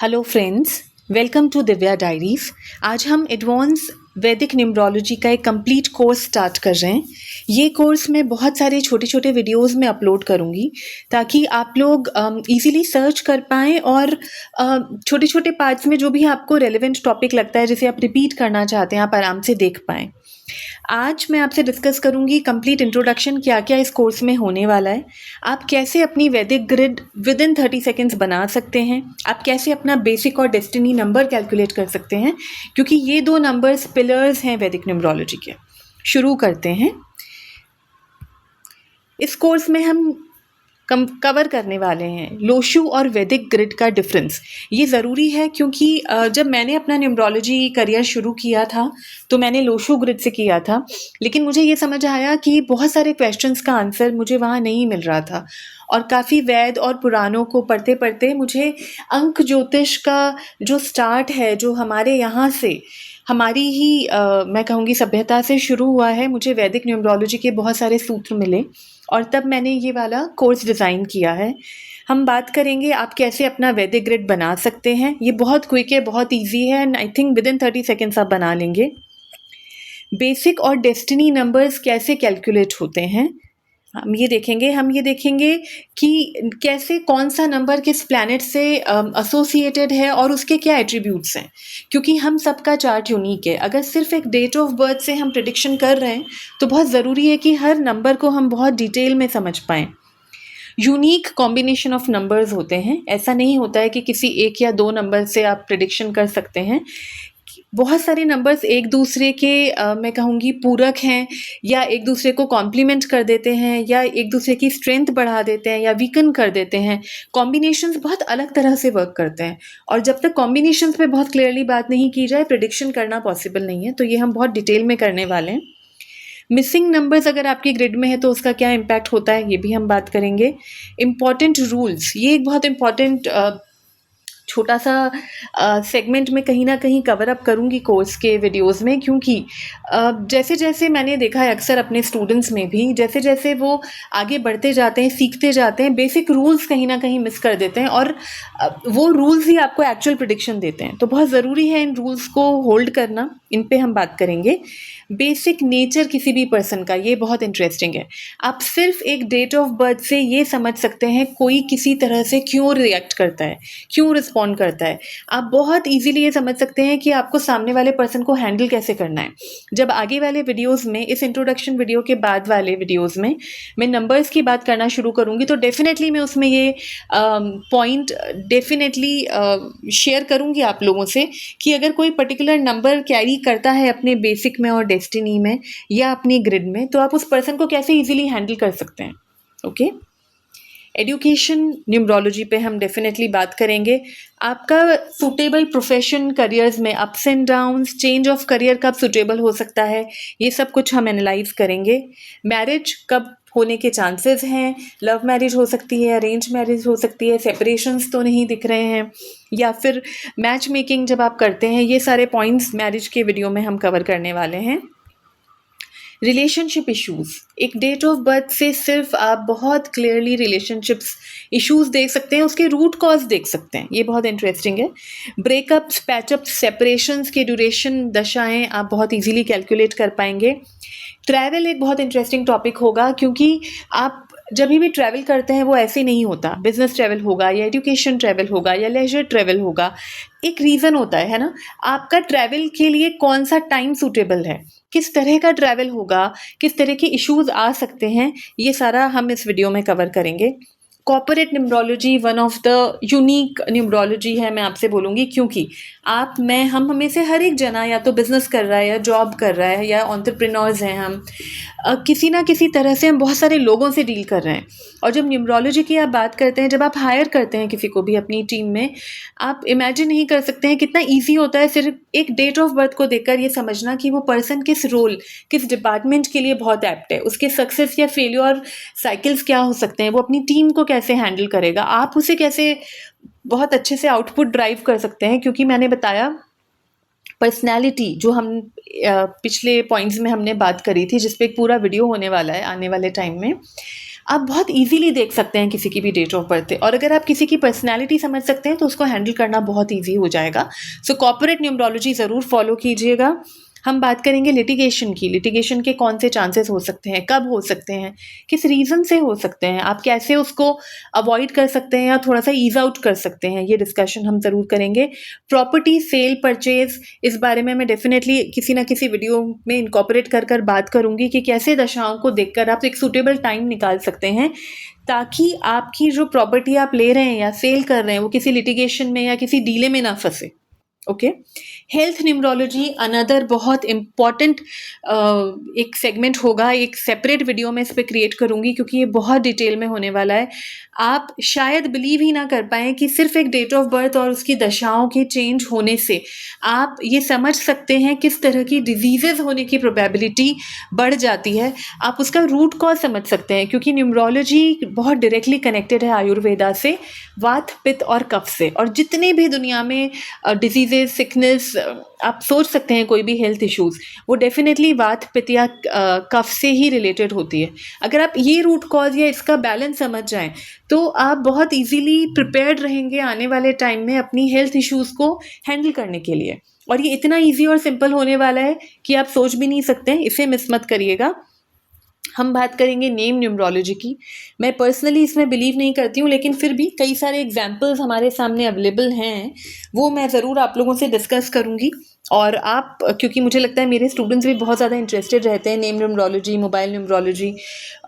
Hello friends, welcome to Divya diaries. आज हम advance वैदिक न्यूमरोलॉजी का एक कंप्लीट कोर्स स्टार्ट कर रहे हैं। ये कोर्स मैं बहुत सारे छोटे छोटे वीडियोस में अपलोड करूँगी ताकि आप लोग इजीली सर्च कर पाएँ और छोटे छोटे पार्ट्स में जो भी आपको रेलेवेंट टॉपिक लगता है जिसे आप रिपीट करना चाहते हैं आप आराम से देख पाएँ। आज मैं आपसे डिस्कस करूंगी कंप्लीट इंट्रोडक्शन, क्या क्या इस कोर्स में होने वाला है, आप कैसे अपनी वैदिक ग्रिड विद इन 30 सेकेंड्स बना सकते हैं, आप कैसे अपना बेसिक और डेस्टिनी नंबर कैलकुलेट कर सकते हैं, क्योंकि ये दो नंबर्स पिलर्स हैं वैदिक न्यूमरोलॉजी के। शुरू करते हैं। इस कोर्स में हम कवर करने वाले हैं लोशु और वैदिक ग्रिड का डिफरेंस। ये ज़रूरी है क्योंकि जब मैंने अपना न्यूमरोलॉजी करियर शुरू किया था तो मैंने लोशु ग्रिड से किया था, लेकिन मुझे ये समझ आया कि बहुत सारे क्वेश्चंस का आंसर मुझे वहाँ नहीं मिल रहा था और काफ़ी वैद और पुराणों को पढ़ते पढ़ते मुझे अंक ज्योतिष का जो स्टार्ट है, जो हमारे यहाँ से हमारी ही मैं कहूँगी सभ्यता से शुरू हुआ है, मुझे वैदिक न्यूमरोलॉजी के बहुत सारे सूत्र मिले और तब मैंने ये वाला कोर्स डिज़ाइन किया है। हम बात करेंगे आप कैसे अपना वैदिक ग्रिड बना सकते हैं। ये बहुत क्विक है, बहुत इजी है and I think with in 30 seconds आप बना लेंगे। बेसिक और डेस्टिनी नंबर्स कैसे कैलकुलेट होते हैं हम ये देखेंगे कि कैसे कौन सा नंबर किस प्लैनेट से एसोसिएटेड है और उसके क्या एट्रीब्यूट्स हैं, क्योंकि हम सबका चार्ट यूनिक है। अगर सिर्फ एक डेट ऑफ बर्थ से हम प्रिडिक्शन कर रहे हैं तो बहुत ज़रूरी है कि हर नंबर को हम बहुत डिटेल में समझ पाएँ। यूनिक कॉम्बिनेशन ऑफ नंबर्स होते हैं, ऐसा नहीं होता है कि किसी एक या दो नंबर से आप प्रिडिक्शन कर सकते हैं। बहुत सारे नंबर्स एक दूसरे के मैं कहूँगी पूरक हैं या एक दूसरे को कॉम्प्लीमेंट कर देते हैं या एक दूसरे की स्ट्रेंथ बढ़ा देते हैं या वीकन कर देते हैं। कॉम्बिनेशंस बहुत अलग तरह से वर्क करते हैं और जब तक कॉम्बिनेशंस पे बहुत क्लियरली बात नहीं की जाए प्रिडिक्शन करना पॉसिबल नहीं है। तो ये हम बहुत डिटेल में करने वाले हैं। मिसिंग नंबर्स अगर आपकी ग्रिड में है तो उसका क्या इम्पैक्ट होता है ये भी हम बात करेंगे। इम्पॉर्टेंट रूल्स, ये एक बहुत इम्पॉर्टेंट छोटा सा सेगमेंट में कहीं ना कहीं कवर अप करूँगी कोर्स के वीडियोस में, क्योंकि जैसे जैसे मैंने देखा है अक्सर अपने स्टूडेंट्स में भी, जैसे जैसे वो आगे बढ़ते जाते हैं सीखते जाते हैं बेसिक रूल्स कहीं ना कहीं मिस कर देते हैं और वो रूल्स ही आपको एक्चुअल प्रिडिक्शन देते हैं। तो बहुत ज़रूरी है इन रूल्स को होल्ड करना, इन पे हम बात करेंगे। बेसिक नेचर किसी भी पर्सन का, ये बहुत इंटरेस्टिंग है। आप सिर्फ एक डेट ऑफ बर्थ से ये समझ सकते हैं कोई किसी तरह से क्यों रिएक्ट करता है, क्यों रिस्पॉन्ड करता है। आप बहुत इजीली ये समझ सकते हैं कि आपको सामने वाले पर्सन को हैंडल कैसे करना है। जब आगे वाले वीडियोस में, इस इंट्रोडक्शन वीडियो के बाद वाले वीडियोस में मैं नंबर्स की बात करना शुरू करूँगी तो डेफिनेटली मैं उसमें ये पॉइंट डेफिनेटली शेयर करूँगी आप लोगों से कि अगर कोई पर्टिकुलर नंबर कैरी करता है अपने बेसिक में और डेस्टिनी में या अपनी ग्रिड में तो आप उस पर्सन को कैसे इजीली हैंडल कर सकते हैं। ओके, एजुकेशन न्यूमरोलॉजी पे हम डेफिनेटली बात करेंगे। आपका सुटेबल प्रोफेशन, करियर्स में ups and downs, change of career कब सुटेबल हो सकता है, ये सब कुछ हम एनालाइज करेंगे। मैरिज कब होने के चांसेस हैं, लव मैरिज हो सकती है, अरेंज मैरिज हो सकती है, सेपरेशंस तो नहीं दिख रहे हैं, या फिर मैच मेकिंग जब आप करते हैं, ये सारे पॉइंट्स मैरिज के वीडियो में हम कवर करने वाले हैं। रिलेशनशिप इश्यूज़, एक डेट ऑफ बर्थ से सिर्फ आप बहुत क्लियरली रिलेशनशिप्स इश्यूज़ देख सकते हैं, उसके रूट कॉज देख सकते हैं, ये बहुत इंटरेस्टिंग है। ब्रेकअप्स, पैचअप्स, सेपरेशंस के ड्यूरेशन, दशाएं आप बहुत इजीली कैलकुलेट कर पाएंगे। ट्रैवल एक बहुत इंटरेस्टिंग टॉपिक होगा क्योंकि आप जब भी ट्रैवल करते हैं वो ऐसे नहीं होता। बिजनेस ट्रैवल होगा या एजुकेशन ट्रैवल होगा या लेजर ट्रैवल होगा, एक रीज़न होता है ना। आपका ट्रैवल के लिए कौन सा टाइम सूटेबल है, किस तरह का ट्रैवल होगा, किस तरह के इश्यूज़ आ सकते हैं, ये सारा हम इस वीडियो में कवर करेंगे। Corporate numerology one of the unique numerology है, मैं आपसे बोलूँगी, क्योंकि हम हमें से हर एक जना या तो बिज़नेस कर रहा है या जॉब कर रहा है या एंटरप्रेन्योर्स हैं हम, किसी ना किसी तरह से हम बहुत सारे लोगों से डील कर रहे हैं। और जब न्यूमरोलॉजी की आप बात करते हैं, जब आप हायर करते हैं किसी को भी अपनी टीम में, आप इमेजिन नहीं कर सकते हैं कितना ईजी होता है सिर्फ एक डेट ऑफ बर्थ को देखकर ये समझना कि वो पर्सन किस रोल, किस डिपार्टमेंट के लिए बहुत एप्ट है, उसके सक्सेस या फेल्योर साइकिल्स क्या हो सकते हैं, वो अपनी टीम को कैसे हैंडल करेगा, आप उसे कैसे बहुत अच्छे से आउटपुट ड्राइव कर सकते हैं। क्योंकि मैंने बताया पर्सनैलिटी, जो हम पिछले पॉइंट्स में हमने बात करी थी, जिस पे एक पूरा वीडियो होने वाला है आने वाले टाइम में, आप बहुत ईज़िली देख सकते हैं किसी की भी डेट ऑफ बर्थ है, और अगर आप किसी की पर्सनैलिटी समझ सकते हैं तो उसको हैंडल करना बहुत ईज़ी हो जाएगा। सो कॉर्पोरेट न्यूमरोलॉजी ज़रूर फॉलो कीजिएगा। हम बात करेंगे लिटिगेशन की। लिटिगेशन के कौन से चांसेस हो सकते हैं, कब हो सकते हैं, किस रीज़न से हो सकते हैं, आप कैसे उसको अवॉइड कर सकते हैं या थोड़ा-सा ईज़ आउट कर सकते हैं, ये डिस्कशन हम ज़रूर करेंगे। प्रॉपर्टी सेल, परचेज़, इस बारे में मैं डेफ़िनेटली किसी न किसी वीडियो में इनकॉर्पोरेट कर बात करूँगी कि कैसे दशाओं को देखकर आप एक सूटेबल टाइम निकाल सकते हैं, ताकि आपकी जो प्रॉपर्टी आप ले रहे हैं या सेल कर रहे हैं, वो किसी लिटिगेशन में या किसी डीले में ना फँसे। ओके। हेल्थ न्यूमरोलॉजी अनदर बहुत इम्पॉर्टेंट एक सेगमेंट होगा, एक सेपरेट वीडियो मैं इस पे क्रिएट करूँगी क्योंकि ये बहुत डिटेल में होने वाला है। आप शायद बिलीव ही ना कर पाएँ कि सिर्फ एक डेट ऑफ बर्थ और उसकी दशाओं के चेंज होने से आप ये समझ सकते हैं किस तरह की डिजीज़ेज़ होने की प्रोबेबिलिटी बढ़ जाती है। आप उसका रूट कॉज समझ सकते हैं, क्योंकि न्यूमरोलॉजी बहुत डायरेक्टली कनेक्टेड है आयुर्वेदा से, वात, पित्त और कफ से। और जितने भी दुनिया में डिजीज़ेज़, सिकनेस आप सोच सकते हैं, कोई भी हेल्थ इश्यूज़, वो डेफ़िनेटली वात, पित्त या कफ से ही रिलेटेड होती है। अगर आप ये रूट कॉज़ या इसका बैलेंस समझ जाएँ, तो आप बहुत ईज़िली प्रिपेयर्ड रहेंगे आने वाले टाइम में अपनी हेल्थ इश्यूज़ को हैंडल करने के लिए। और ये इतना ईज़ी और सिंपल होने वाला है कि आप सोच भी नहीं सकते हैं, इसे मिस मत करिएगा। हम बात करेंगे नेम न्यूमरोलॉजी की। मैं पर्सनली इसमें बिलीव नहीं करती हूँ, लेकिन फिर भी कई सारे एग्जांपल्स हमारे सामने अवेलेबल हैं, वो मैं ज़रूर आप लोगों से डिस्कस करूँगी। और आप, क्योंकि मुझे लगता है मेरे स्टूडेंट्स भी बहुत ज़्यादा इंटरेस्टेड रहते हैं name numerology, mobile numerology,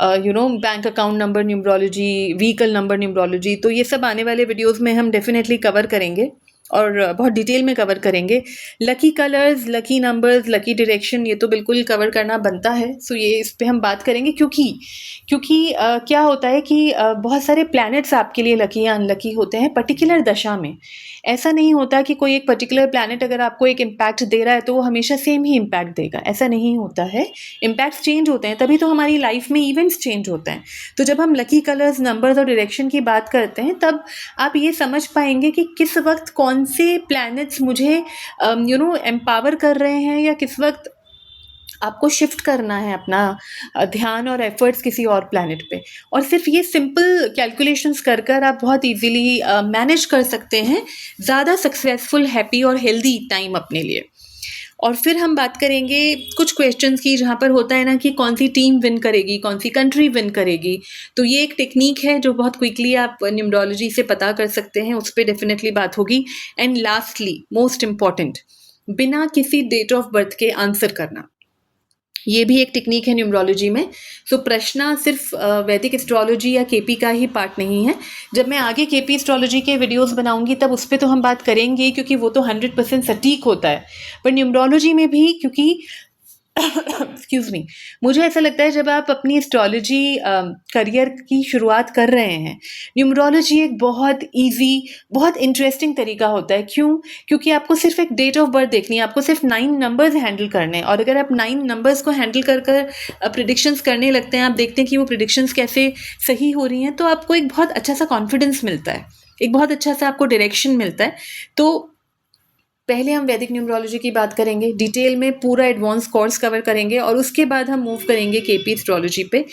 bank account number numerology, vehicle number numerology, तो ये सब आने वाले वीडियोज़ में हम डेफिनेटली कवर करेंगे और बहुत डिटेल में कवर करेंगे। Lucky colours, lucky numbers, lucky direction, ये तो बिल्कुल कवर करना बनता है। सो ये इस पे हम बात करेंगे, क्योंकि क्या होता है कि बहुत सारे प्लैनेट्स आपके लिए लकी या अनलकी होते हैं पर्टिकुलर दशा में। ऐसा नहीं होता कि कोई एक पर्टिकुलर प्लैनेट अगर आपको एक इम्पैक्ट दे रहा है तो वो हमेशा सेम ही इम्पैक्ट देगा, ऐसा नहीं होता है। इम्पैक्ट्स चेंज होते हैं, तभी तो हमारी लाइफ में इवेंट्स चेंज होते हैं। तो जब हम लकी कलर्स, नंबर्स और डायरेक्शन की बात करते हैं, तब आप ये समझ पाएंगे कि किस वक्त कौन से प्लैनेट्स मुझे एम्पावर कर रहे हैं, या किस वक्त आपको शिफ्ट करना है अपना ध्यान और एफर्ट्स किसी और प्लैनेट पे। और सिर्फ ये सिंपल कैलकुलेशंस कर आप बहुत इजीली मैनेज कर सकते हैं ज़्यादा सक्सेसफुल, हैप्पी और हेल्दी टाइम अपने लिए। और फिर हम बात करेंगे कुछ क्वेश्चंस की, जहाँ पर होता है ना कि कौन सी टीम विन करेगी, कौन सी कंट्री विन करेगी। तो ये एक टेक्निक है जो बहुत क्विकली आप न्यूमरोलॉजी से पता कर सकते हैं, उस पर डेफिनेटली बात होगी। एंड लास्टली, मोस्ट इम्पॉर्टेंट, बिना किसी डेट ऑफ बर्थ के आंसर करना, ये भी एक टेक्निक है न्यूमरोलॉजी में। सो प्रश्न सिर्फ वैदिक एस्ट्रोलॉजी या केपी का ही पार्ट नहीं है। जब मैं आगे केपी एस्ट्रोलॉजी के वीडियोस बनाऊंगी तब उस पर तो हम बात करेंगे, क्योंकि वो तो 100% सटीक होता है। पर न्यूमरोलॉजी में भी, क्योंकि एक्सक्यूज़ मी, मुझे ऐसा लगता है जब आप अपनी एस्ट्रोलॉजी करियर की शुरुआत कर रहे हैं, न्यूमरोलॉजी एक बहुत इजी, बहुत इंटरेस्टिंग तरीका होता है। क्यों? क्योंकि आपको सिर्फ एक डेट ऑफ बर्थ देखनी है, आपको सिर्फ 9 नंबर्स हैंडल करने हैं। और अगर आप 9 नंबर्स को हैंडल कर प्रिडिक्शंस करने लगते हैं, आप देखते हैं कि वो प्रिडिक्शंस कैसे सही हो रही हैं, तो आपको एक बहुत अच्छा सा कॉन्फिडेंस मिलता है, एक बहुत अच्छा सा आपको डायरेक्शन मिलता है। तो पहले हम वैदिक न्यूमरोलॉजी की बात करेंगे, डिटेल में पूरा एडवांस कोर्स कवर करेंगे, और उसके बाद हम मूव करेंगे केपी एस्ट्रोलॉजी पे।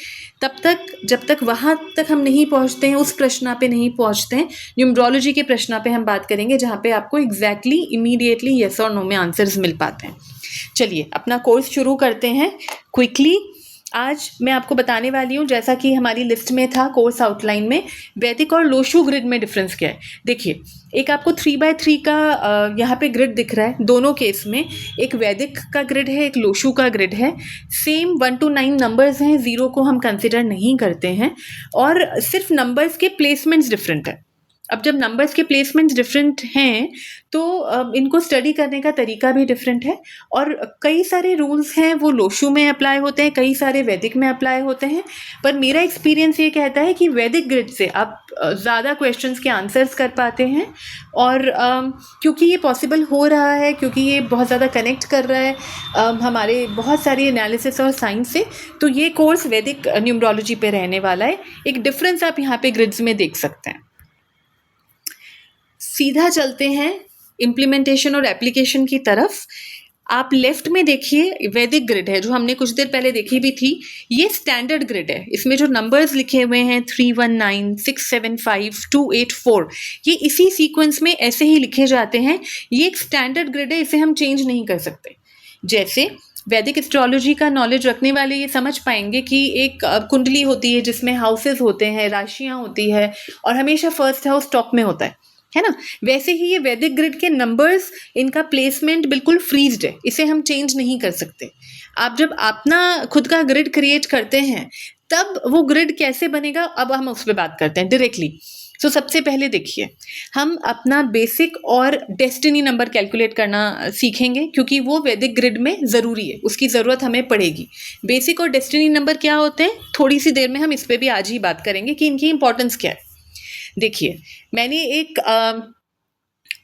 तब तक, जब तक वहाँ तक हम नहीं पहुँचते हैं, उस प्रश्न पे नहीं पहुँचते हैं, न्यूमरोलॉजी के प्रश्न पे हम बात करेंगे, जहाँ पे आपको एग्जैक्टली इमीडिएटली येस और नो में आंसर्स मिल पाते हैं। चलिए अपना कोर्स शुरू करते हैं क्विकली। आज मैं आपको बताने वाली हूँ, जैसा कि हमारी लिस्ट में था कोर्स आउटलाइन में, वैदिक और लोशु ग्रिड में डिफरेंस क्या है। देखिए, एक आपको 3x3 का यहाँ पे ग्रिड दिख रहा है। दोनों केस में एक वैदिक का ग्रिड है, एक लोशु का ग्रिड है। सेम 1 to 9 नंबर्स हैं, 0 को हम कंसिडर नहीं करते हैं, और सिर्फ नंबर्स के प्लेसमेंट्स डिफरेंट है। अब जब नंबर्स के प्लेसमेंट्स डिफरेंट हैं, तो इनको स्टडी करने का तरीका भी डिफरेंट है। और कई सारे रूल्स हैं वो लोशु में अप्लाई होते हैं, कई सारे वैदिक में अप्लाई होते हैं। पर मेरा एक्सपीरियंस ये कहता है कि वैदिक ग्रिड से आप ज़्यादा क्वेश्चंस के आंसर्स कर पाते हैं। और क्योंकि ये पॉसिबल हो रहा है, क्योंकि ये बहुत ज़्यादा कनेक्ट कर रहा है हमारे बहुत सारी एनालिसिस और साइंस से, तो ये कोर्स वैदिक न्यूमरोलॉजी पे रहने वाला है। एक डिफरेंस आप यहाँ पे ग्रिड्स में देख सकते हैं। सीधा चलते हैं इम्प्लीमेंटेशन और एप्लीकेशन की तरफ। आप लेफ्ट में देखिए वैदिक ग्रिड है जो हमने कुछ देर पहले देखी भी थी, ये स्टैंडर्ड ग्रिड है। इसमें जो नंबर्स लिखे हुए हैं 319, 675, 284, ये इसी सीक्वेंस में ऐसे ही लिखे जाते हैं। ये एक स्टैंडर्ड ग्रिड है, इसे हम चेंज नहीं कर सकते। जैसे वैदिक एस्ट्रोलॉजी का नॉलेज रखने वाले ये समझ पाएंगे कि एक कुंडली होती है जिसमें हाउसेस होते हैं, राशियां होती है, और हमेशा फर्स्ट हाउस टॉप में होता है ना। वैसे ही ये वैदिक ग्रिड के नंबर्स, इनका प्लेसमेंट बिल्कुल फ्रीज्ड है, इसे हम चेंज नहीं कर सकते। आप जब अपना खुद का ग्रिड क्रिएट करते हैं तब वो ग्रिड कैसे बनेगा, अब हम उस पर बात करते हैं डायरेक्टली। तो सबसे पहले देखिए, हम अपना बेसिक और डेस्टिनी नंबर कैलकुलेट करना सीखेंगे क्योंकि वो वैदिक ग्रिड में ज़रूरी है, उसकी ज़रूरत हमें पड़ेगी। बेसिक और डेस्टिनी नंबर क्या होते हैं, थोड़ी सी देर में हम इस पर भी आज ही बात करेंगे कि इनकी इंपॉर्टेंस क्या है। देखिए, मैंने एक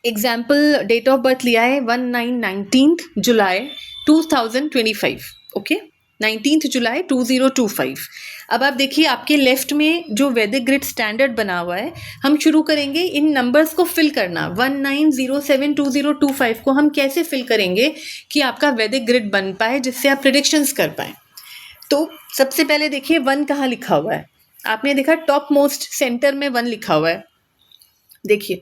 एग्जाम्पल डेट ऑफ बर्थ लिया है 19 जुलाई 2025, ओके, 19 जुलाई 2025। अब आप देखिए आपके लेफ्ट में जो वैदिक ग्रिड स्टैंडर्ड बना हुआ है, हम शुरू करेंगे इन नंबर्स को फिल करना। 19072025 को हम कैसे फिल करेंगे कि आपका वैदिक ग्रिड बन पाए, जिससे आप प्रिडिक्शंस कर पाए। तो सबसे पहले देखिए 1 कहाँ लिखा हुआ है, आपने देखा टॉप मोस्ट सेंटर में 1 लिखा हुआ है। देखिए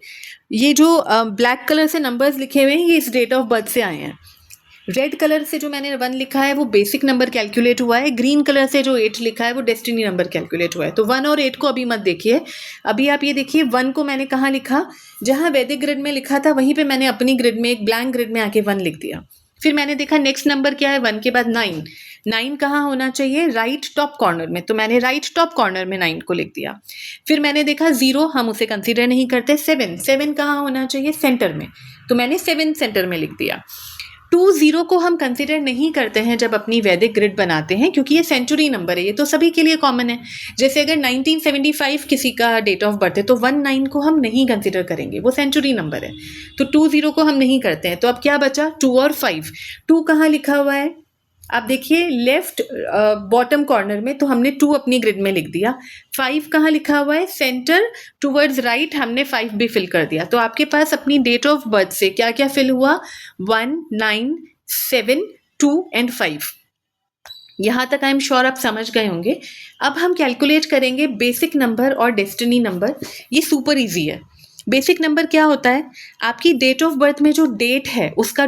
ये जो ब्लैक कलर से नंबर्स लिखे हुए हैं ये इस डेट ऑफ बर्थ से आए हैं। रेड कलर से जो मैंने 1 लिखा है वो बेसिक नंबर कैलकुलेट हुआ है। ग्रीन कलर से जो 8 लिखा है वो डेस्टिनी नंबर कैलकुलेट हुआ है। तो 1 और 8 को अभी मत देखिए, अभी आप ये देखिए 1 को मैंने कहाँ लिखा, जहाँ वैदिक ग्रिड में लिखा था वहीं पे मैंने अपनी ग्रिड में एक ब्लैंक ग्रिड में आके 1 लिख दिया। फिर मैंने देखा नेक्स्ट नंबर क्या है, 1 के बाद 9। 9 कहाँ होना चाहिए, राइट टॉप कॉर्नर में, तो मैंने राइट टॉप कॉर्नर में 9 को लिख दिया। फिर मैंने देखा 0, हम उसे कंसीडर नहीं करते। 7 कहाँ होना चाहिए, सेंटर में, तो मैंने 7 सेंटर में लिख दिया। 20 को हम कंसीडर नहीं करते हैं जब अपनी वैदिक ग्रिड बनाते हैं क्योंकि ये सेंचुरी नंबर है, ये तो सभी के लिए कॉमन है। जैसे अगर 1975 किसी का डेट ऑफ बर्थ है तो 19 को हम नहीं कंसीडर करेंगे, वो सेंचुरी नंबर है, तो 20 को हम नहीं करते हैं। तो अब क्या बचा, 2 और 5। 2 कहाँ लिखा हुआ है, आप देखिए लेफ्ट बॉटम कॉर्नर में, तो हमने 2 अपनी ग्रिड में लिख दिया। 5 कहाँ लिखा हुआ है, सेंटर टूवर्ड्स राइट, हमने 5 भी फिल कर दिया। तो आपके पास अपनी डेट ऑफ बर्थ से क्या क्या फिल हुआ, 1, 9, 7, 2 एंड 5। यहाँ तक आई एम श्योर आप समझ गए होंगे। अब हम कैलकुलेट करेंगे बेसिक नंबर और डेस्टिनी नंबर। ये सुपर इजी है। बेसिक नंबर क्या होता है, आपकी डेट ऑफ बर्थ में जो डेट है उसका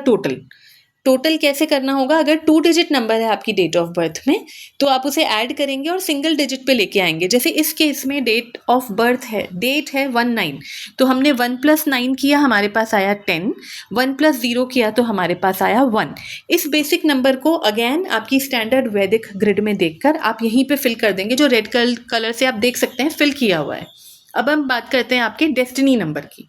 टोटल कैसे करना होगा। अगर 2 डिजिट नंबर है आपकी डेट ऑफ बर्थ में तो आप उसे ऐड करेंगे और सिंगल डिजिट पे लेके आएंगे। जैसे इस केस में डेट ऑफ बर्थ है, डेट है 19, तो हमने 1 + 9 किया, हमारे पास आया 10। 1 + 0 किया तो हमारे पास आया 1। इस बेसिक नंबर को अगेन आपकी स्टैंडर्ड वैदिक ग्रिड में देखकर आप यहीं पे फिल कर देंगे, जो रेड कलर से आप देख सकते हैं फिल किया हुआ है। अब हम बात करते हैं आपके डेस्टिनी नंबर की।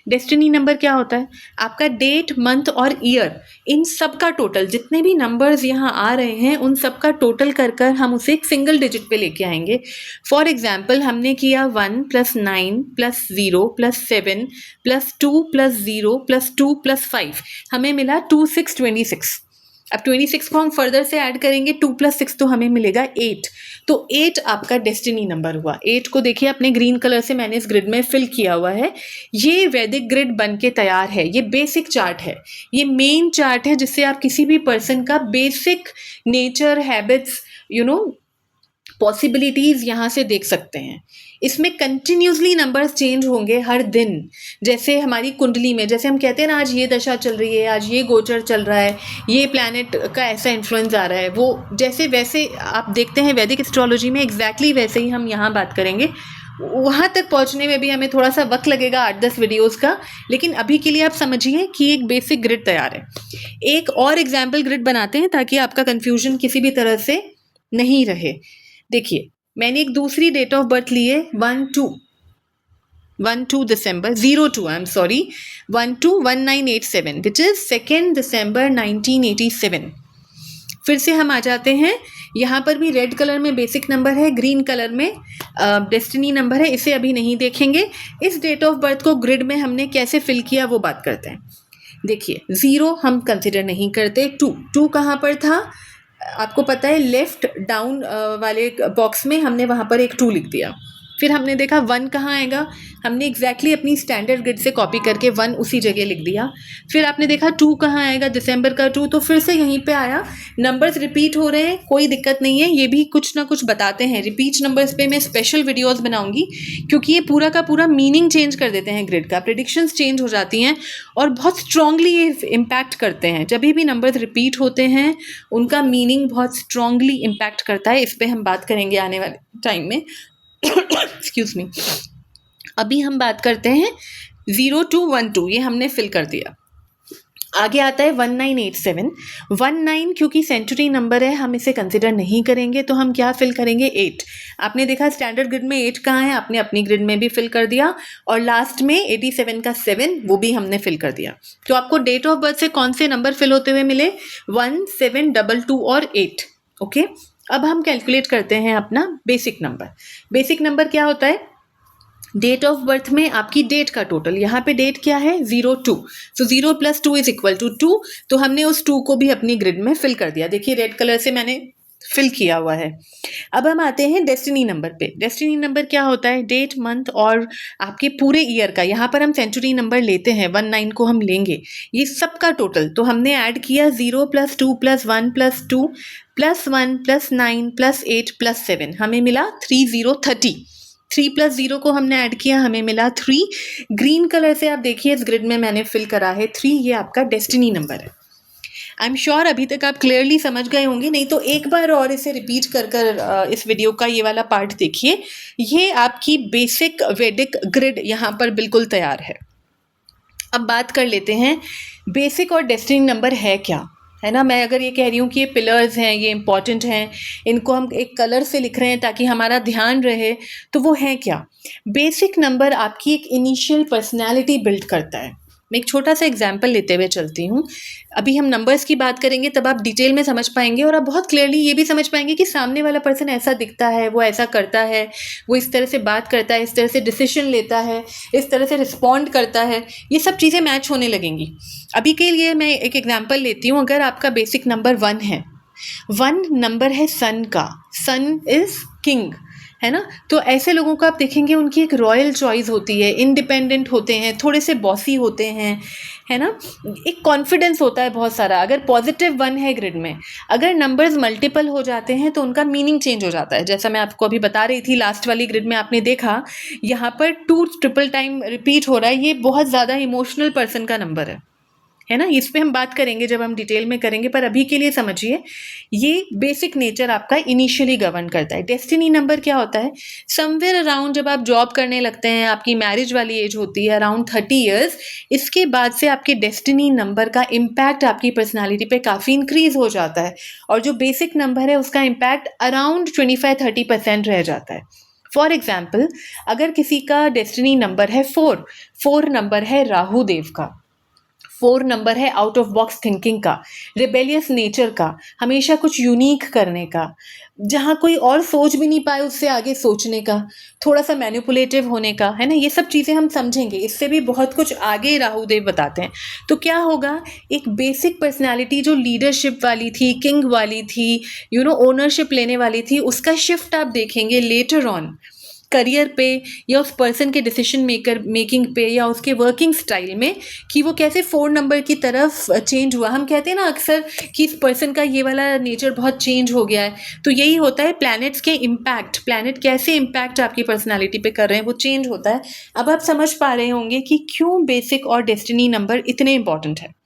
डेस्टिनी नंबर क्या होता है, आपका डेट, मंथ और ईयर, इन सब का टोटल, जितने भी नंबर्स यहाँ आ रहे हैं उन सब का टोटल कर हम उसे एक सिंगल डिजिट पे लेके आएंगे। फॉर एग्जाम्पल हमने किया 1 + 9 + 0 + 7 + 2 + 0 + 2 + 5, हमें मिला 2626। अब 26 को हम फर्दर से ऐड करेंगे, 2 + 6 तो हमें मिलेगा 8। तो 8 आपका डेस्टिनी नंबर हुआ। 8 को देखिए अपने ग्रीन कलर से मैंने इस ग्रिड में फिल किया हुआ है। ये वैदिक ग्रिड बन के तैयार है। ये बेसिक चार्ट है, ये मेन चार्ट है जिससे आप किसी भी पर्सन का बेसिक नेचर, हैबिट्स, पॉसिबिलिटीज़ यहाँ से देख सकते हैं। इसमें कंटिन्यूसली नंबर्स चेंज होंगे हर दिन। जैसे हमारी कुंडली में, जैसे हम कहते हैं ना आज ये दशा चल रही है, आज ये गोचर चल रहा है, ये प्लैनेट का ऐसा इन्फ्लुएंस आ रहा है, वो जैसे वैसे आप देखते हैं वैदिक एस्ट्रोलॉजी में, एग्जैक्टली वैसे ही हम यहाँ बात करेंगे। वहाँ तक पहुँचने में भी हमें थोड़ा सा वक्त लगेगा, 8-10 वीडियोज़ का, लेकिन अभी के लिए आप समझिए कि एक बेसिक ग्रिड तैयार है। एक और एग्जाम्पल ग्रिड बनाते हैं ताकि आपका कन्फ्यूजन किसी भी तरह से नहीं रहे। देखिए मैंने एक दूसरी डेट ऑफ बर्थ ली है 12 दिसंबर 02, I am sorry, 121987, which is 2 दिसंबर 1987। फिर से हम आ जाते हैं, यहाँ पर भी रेड कलर में बेसिक नंबर है, ग्रीन कलर में डेस्टिनी नंबर है, इसे अभी नहीं देखेंगे। इस डेट ऑफ बर्थ को ग्रिड में हमने कैसे फिल किया वो बात करते हैं। देखिए 0 हम कंसिडर नहीं करते। 2 कहाँ पर था, आपको पता है लेफ्ट डाउन वाले बॉक्स में हमने वहाँ पर एक 2 लिख दिया। फिर हमने देखा 1 कहाँ आएगा, हमने एग्जैक्टली अपनी स्टैंडर्ड ग्रिड से कॉपी करके 1 उसी जगह लिख दिया। फिर आपने देखा 2 कहाँ आएगा, दिसंबर का 2, तो फिर से यहीं पे आया। नंबर्स रिपीट हो रहे हैं, कोई दिक्कत नहीं है, ये भी कुछ ना कुछ बताते हैं। रिपीट नंबर्स पे मैं स्पेशल वीडियोस बनाऊंगी, क्योंकि ये पूरा का पूरा मीनिंग चेंज कर देते हैं ग्रिड का, प्रेडिक्शंस चेंज हो जाती हैं और बहुत स्ट्रांगली ये इम्पैक्ट करते हैं। जब भी नंबर्स रिपीट होते हैं उनका मीनिंग बहुत स्ट्रांगली इम्पैक्ट करता है। इस पर हम बात करेंगे आने वाले टाइम में। Excuse me. अभी हम बात करते हैं 0212, ये हमने फिल कर दिया। आगे आता है 1987। 19 क्योंकि सेंचुरी नंबर है, हम इसे कंसिडर नहीं करेंगे, तो हम क्या फिल करेंगे, 8। आपने देखा स्टैंडर्ड ग्रिड में 8 कहाँ है, आपने अपनी ग्रिड में भी फिल कर दिया। और लास्ट में 87 का 7, वो भी हमने फिल कर दिया। तो आपको डेट ऑफ बर्थ से कौन से नंबर फिल होते हुए मिले, 1, 7, 2 और 8। ओके, अब हम कैलकुलेट करते हैं अपना बेसिक नंबर। बेसिक नंबर क्या होता है, डेट ऑफ बर्थ में आपकी डेट का टोटल। यहाँ पे डेट क्या है, 02, सो 0 + 2 = 2। तो हमने उस 2 को भी अपनी ग्रिड में फिल कर दिया। देखिए रेड कलर से मैंने फिल किया हुआ है। अब हम आते हैं डेस्टिनी नंबर पे। डेस्टिनी नंबर क्या होता है, डेट, मंथ और आपके पूरे ईयर का। यहाँ पर हम सेंचुरी नंबर लेते हैं, 19 को हम लेंगे, ये सब का टोटल। तो हमने ऐड किया 0 + 2 + 1 + 2 + 1 + 9 + 8 + 7, हमें मिला 3030। 3 + 0 को हमने ऐड किया, हमें मिला 3। ग्रीन कलर से आप देखिए इस ग्रिड में मैंने फिल करा है 3, ये आपका डेस्टिनी नंबर है। आई एम श्योर अभी तक आप क्लियरली समझ गए होंगे, नहीं तो एक बार और इसे रिपीट कर इस वीडियो का ये वाला पार्ट देखिए। ये आपकी बेसिक वैदिक ग्रिड यहाँ पर बिल्कुल तैयार है। अब बात कर लेते हैं बेसिक और डेस्टिनी नंबर है क्या, है ना। मैं अगर ये कह रही हूँ कि ये पिलर्स हैं, ये इंपॉर्टेंट हैं, इनको हम एक कलर से लिख रहे हैं ताकि हमारा ध्यान रहे, तो वो है क्या। बेसिक नंबर आपकी एक इनिशियल पर्सनैलिटी बिल्ड करता है। मैं एक छोटा सा एग्जाम्पल लेते हुए चलती हूँ। अभी हम नंबर्स की बात करेंगे तब आप डिटेल में समझ पाएंगे और आप बहुत क्लियरली ये भी समझ पाएंगे कि सामने वाला पर्सन ऐसा दिखता है, वो ऐसा करता है, वो इस तरह से बात करता है, इस तरह से डिसीजन लेता है, इस तरह से रिस्पॉन्ड करता है। ये सब चीज़ें मैच होने लगेंगी। अभी के लिए मैं एक एग्जाम्पल लेती हूँ। अगर आपका बेसिक नंबर 1 है, 1 नंबर है सन का, सन इज किंग, है ना। तो ऐसे लोगों को आप देखेंगे उनकी एक रॉयल चॉइस होती है, इंडिपेंडेंट होते हैं, थोड़े से बॉसी होते हैं, है ना। एक कॉन्फिडेंस होता है बहुत सारा। अगर पॉजिटिव 1 है ग्रिड में, अगर नंबर्स मल्टीपल हो जाते हैं तो उनका मीनिंग चेंज हो जाता है। जैसा मैं आपको अभी बता रही थी, लास्ट वाली ग्रिड में आपने देखा यहाँ पर 2 ट्रिपल टाइम रिपीट हो रहा है, ये बहुत ज़्यादा इमोशनल पर्सन का नंबर है ना। इस पे हम बात करेंगे जब हम डिटेल में करेंगे, पर अभी के लिए समझिए ये बेसिक नेचर आपका इनिशियली गवर्न करता है। डेस्टिनी नंबर क्या होता है, समवेयर अराउंड जब आप जॉब करने लगते हैं, आपकी मैरिज वाली एज होती है अराउंड 30 ईयर्स, इसके बाद से आपके डेस्टिनी नंबर का इम्पैक्ट आपकी पर्सनालिटी पे काफ़ी इंक्रीज हो जाता है। और जो बेसिक नंबर है उसका इम्पैक्ट अराउंड 25-30% रह जाता है। फॉर एग्जाम्पल, अगर किसी का डेस्टिनी नंबर है 4, 4 नंबर है राहु देव का, 4 नंबर है आउट ऑफ बॉक्स थिंकिंग का, रिबेलियस नेचर का, हमेशा कुछ यूनिक करने का, जहाँ कोई और सोच भी नहीं पाए उससे आगे सोचने का, थोड़ा सा मैनिपुलेटिव होने का, है ना। ये सब चीज़ें हम समझेंगे, इससे भी बहुत कुछ आगे राहुदेव बताते हैं। तो क्या होगा, एक बेसिक पर्सनालिटी जो लीडरशिप वाली थी, किंग वाली थी, ओनरशिप लेने वाली थी, उसका शिफ्ट आप देखेंगे लेटर ऑन करियर पे या उस पर्सन के डिसीजन मेकिंग पे या उसके वर्किंग स्टाइल में, कि वो कैसे 4 नंबर की तरफ चेंज हुआ। हम कहते हैं ना अक्सर कि इस पर्सन का ये वाला नेचर बहुत चेंज हो गया है, तो यही होता है प्लैनेट्स के इम्पैक्ट, प्लैनेट कैसे इम्पैक्ट आपकी पर्सनालिटी पे कर रहे हैं, वो चेंज होता है। अब आप समझ पा रहे होंगे कि क्यों बेसिक और डेस्टिनी नंबर इतने इंपॉर्टेंट है।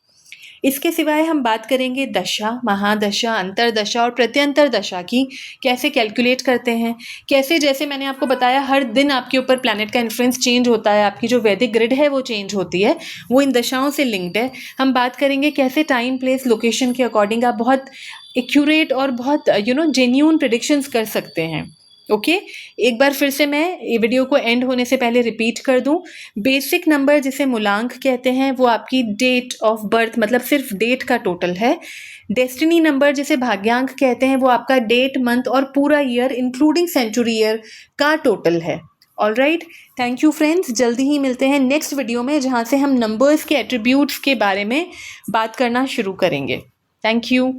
इसके सिवाय हम बात करेंगे दशा, महादशा, अंतरदशा और प्रत्यंतर दशा की, कैसे कैलकुलेट करते हैं, कैसे, जैसे मैंने आपको बताया, हर दिन आपके ऊपर प्लैनेट का इन्फ्लुएंस चेंज होता है, आपकी जो वैदिक ग्रिड है वो चेंज होती है, वो इन दशाओं से लिंक्ड है। हम बात करेंगे कैसे टाइम, प्लेस, लोकेशन के अकॉर्डिंग आप बहुत एक्यूरेट और बहुत जेन्यून प्रेडिक्शंस कर सकते हैं। ओके, एक बार फिर से मैं ये वीडियो को एंड होने से पहले रिपीट कर दूं। बेसिक नंबर जिसे मूलांक कहते हैं वो आपकी डेट ऑफ बर्थ, मतलब सिर्फ डेट का टोटल है। डेस्टिनी नंबर जिसे भाग्यांक कहते हैं वो आपका डेट, मंथ और पूरा ईयर इंक्लूडिंग सेंचुरी ईयर का टोटल है। ऑलराइट, थैंक यू फ्रेंड्स, जल्दी ही मिलते हैं नेक्स्ट वीडियो में जहाँ से हम नंबर्स के एट्रीब्यूट्स के बारे में बात करना शुरू करेंगे। Thank you.